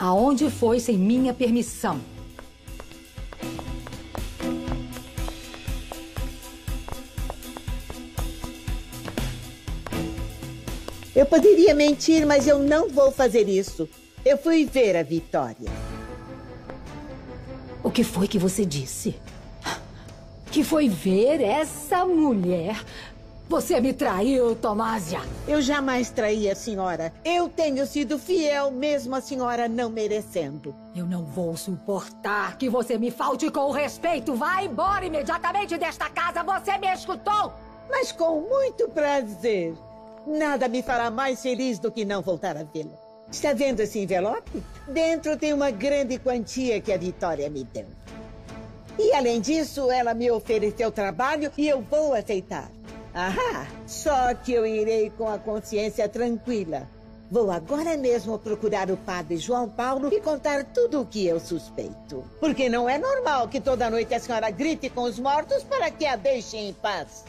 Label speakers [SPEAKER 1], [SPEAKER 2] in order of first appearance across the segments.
[SPEAKER 1] Aonde foi sem minha permissão?
[SPEAKER 2] Eu poderia mentir, mas eu não vou fazer isso. Eu fui ver a Vitória.
[SPEAKER 1] O que foi que você disse? Que foi ver essa mulher? Você me traiu, Tomásia.
[SPEAKER 2] Eu jamais traí a senhora. Eu tenho sido fiel, mesmo a senhora não merecendo.
[SPEAKER 1] Eu não vou suportar que você me falte com respeito. Vá embora imediatamente desta casa. Você me escutou?
[SPEAKER 2] Mas com muito prazer. Nada me fará mais feliz do que não voltar a vê-la. Está vendo esse envelope? Dentro tem uma grande quantia que a Vitória me deu. E além disso, ela me ofereceu trabalho e eu vou aceitar. Ahá! Só que eu irei com a consciência tranquila. Vou agora mesmo procurar o padre João Paulo e contar tudo o que eu suspeito. Porque não é normal que toda noite a senhora grite com os mortos para que a deixem em paz.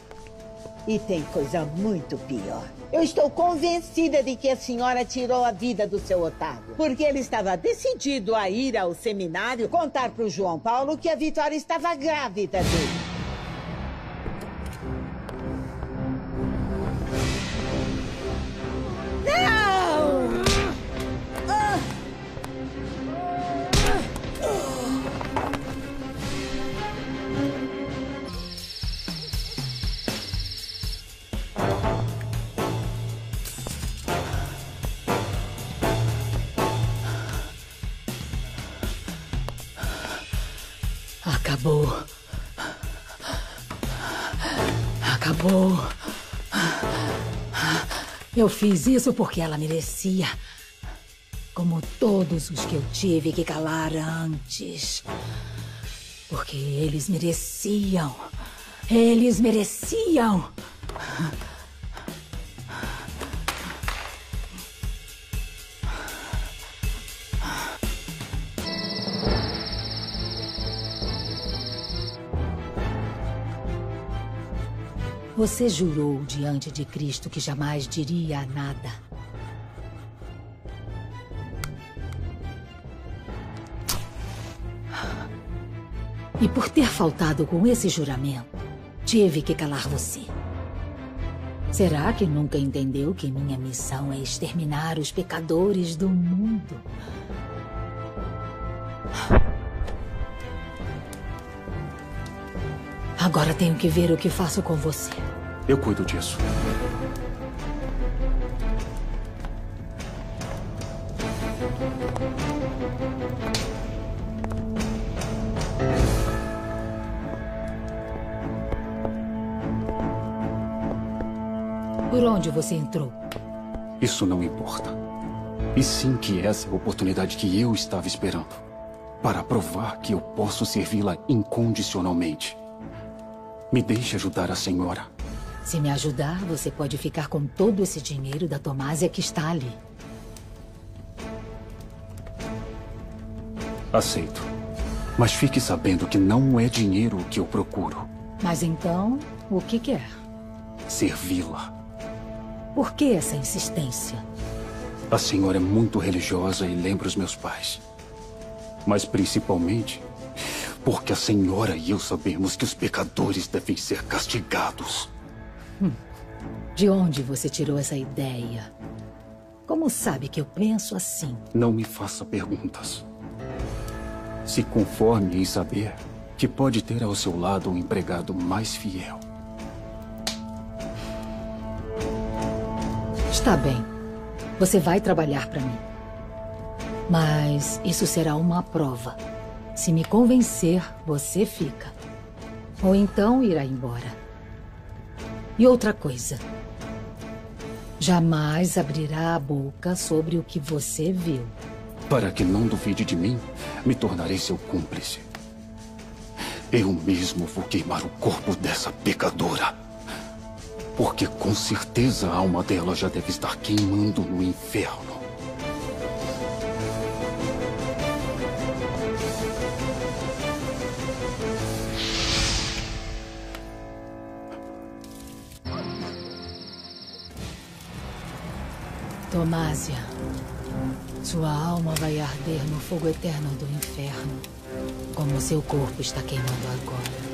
[SPEAKER 2] E tem coisa muito pior. Eu estou convencida de que a senhora tirou a vida do seu Otávio. Porque ele estava decidido a ir ao seminário contar para o João Paulo que a Vitória estava grávida dele.
[SPEAKER 1] Acabou. Acabou. Eu fiz isso porque ela merecia. Como todos os que eu tive que calar antes. Porque eles mereciam. Eles mereciam. Você jurou diante de Cristo que jamais diria nada. E por ter faltado com esse juramento, tive que calar você. Será que nunca entendeu que minha missão é exterminar os pecadores do mundo? Agora tenho que ver o que faço com você.
[SPEAKER 3] Eu cuido disso.
[SPEAKER 1] Por onde você entrou?
[SPEAKER 3] Isso não importa. E sim que essa é a oportunidade que eu estava esperando. Para provar que eu posso servi-la incondicionalmente. Me deixe ajudar a senhora.
[SPEAKER 1] Se me ajudar, você pode ficar com todo esse dinheiro da Tomásia que está ali.
[SPEAKER 3] Aceito. Mas fique sabendo que não é dinheiro o que eu procuro.
[SPEAKER 1] Mas então, o que quer?
[SPEAKER 3] Servi-la.
[SPEAKER 1] Por que essa insistência?
[SPEAKER 3] A senhora é muito religiosa e lembra os meus pais. Mas principalmente porque a senhora e eu sabemos que os pecadores devem ser castigados.
[SPEAKER 1] De onde você tirou essa ideia? Como sabe que eu penso assim?
[SPEAKER 3] Não me faça perguntas. Se conforme em saber que pode ter ao seu lado um empregado mais fiel.
[SPEAKER 1] Está bem. Você vai trabalhar para mim. Mas isso será uma prova. Se me convencer, você fica. Ou então irá embora. E outra coisa. Jamais abrirá a boca sobre o que você viu.
[SPEAKER 3] Para que não duvide de mim, me tornarei seu cúmplice. Eu mesmo vou queimar o corpo dessa pecadora. Porque com certeza a alma dela já deve estar queimando no inferno.
[SPEAKER 1] Tomásia, Sua alma vai arder no fogo eterno do inferno, como seu corpo está queimando agora.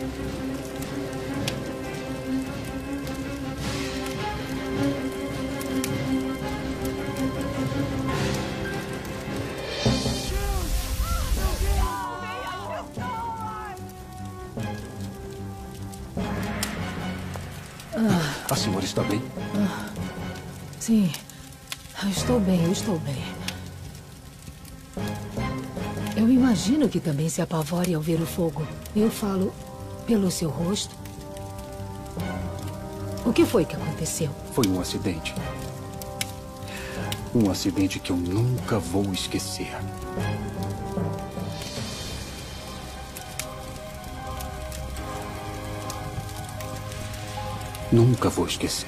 [SPEAKER 3] A senhora está bem?
[SPEAKER 1] Sim, eu estou bem. Eu imagino que também se apavore ao ver o fogo. Eu falo pelo seu rosto. O que foi que aconteceu?
[SPEAKER 3] Foi um acidente. Um acidente que eu nunca vou esquecer. Nunca vou esquecer.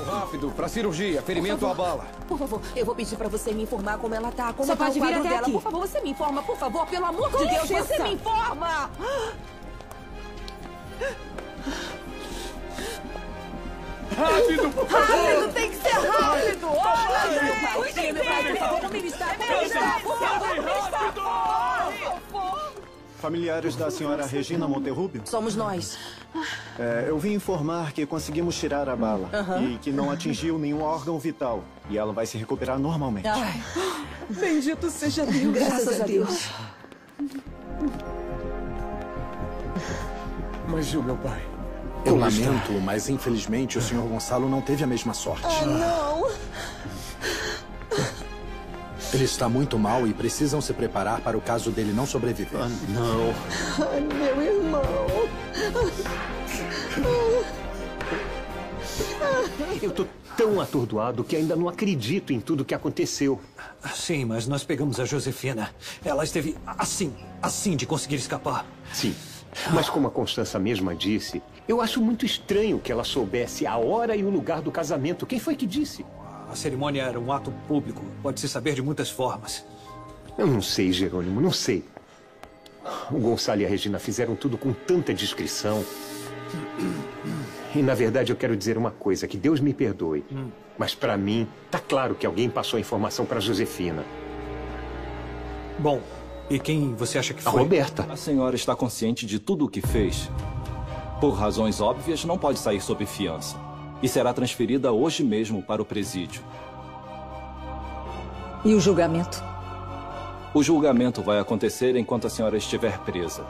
[SPEAKER 4] Rápido, pra cirurgia. Ferimento à bala.
[SPEAKER 5] Por favor, eu vou pedir pra você me informar como ela tá. Como
[SPEAKER 1] Só
[SPEAKER 5] tá
[SPEAKER 1] pode
[SPEAKER 5] o
[SPEAKER 1] vir
[SPEAKER 5] quadro
[SPEAKER 1] até
[SPEAKER 5] dela.
[SPEAKER 1] aqui.
[SPEAKER 5] Por favor, você me informa. Por favor, pelo amor de Deus, você me informa.
[SPEAKER 4] Rápido, por favor!
[SPEAKER 5] Rápido, tem que ser rápido! Olha, meu pai, por favor, como ele está? Como ele está? Por favor!
[SPEAKER 6] Familiares da senhora Regina Monterrubio?
[SPEAKER 5] Somos nós.
[SPEAKER 6] Eu vim informar que conseguimos tirar a bala e que não atingiu nenhum órgão vital. E ela vai se recuperar normalmente.
[SPEAKER 5] Ai, bendito seja Deus. Graças a Deus.
[SPEAKER 4] Mas e o meu pai?
[SPEAKER 7] Eu lamento, mas infelizmente o Sr. Gonçalo não teve a mesma sorte.
[SPEAKER 5] Não.
[SPEAKER 7] Ele está muito mal e precisam se preparar para o caso dele não sobreviver.
[SPEAKER 3] Não.
[SPEAKER 5] Ai, meu irmão.
[SPEAKER 8] Eu tô tão atordoado que ainda não acredito em tudo que aconteceu.
[SPEAKER 9] Sim, mas nós pegamos a Josefina. Ela esteve assim de conseguir escapar.
[SPEAKER 8] Sim, mas como a Constança mesma disse, eu acho muito estranho que ela soubesse a hora e o lugar do casamento. Quem foi que disse?
[SPEAKER 9] A cerimônia era um ato público. Pode-se saber de muitas formas.
[SPEAKER 8] Eu não sei, Jerônimo, não sei. O Gonçalo e a Regina fizeram tudo com tanta discrição. E, na verdade, eu quero dizer uma coisa, que Deus me perdoe. Mas, pra mim, tá claro que alguém passou a informação pra Josefina.
[SPEAKER 9] Bom, e quem você acha que
[SPEAKER 8] A
[SPEAKER 9] foi?
[SPEAKER 8] Roberta.
[SPEAKER 10] A senhora está consciente de tudo o que fez. Por razões óbvias, não pode sair sob fiança. E será transferida hoje mesmo para o presídio.
[SPEAKER 11] E o julgamento?
[SPEAKER 10] O julgamento vai acontecer enquanto a senhora estiver presa.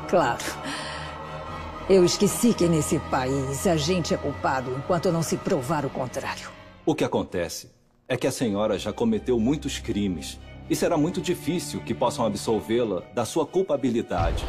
[SPEAKER 11] Claro. Eu esqueci que nesse país a gente é culpado enquanto não se provar o contrário.
[SPEAKER 10] O que acontece é que a senhora já cometeu muitos crimes. E será muito difícil que possam absolvê-la da sua culpabilidade.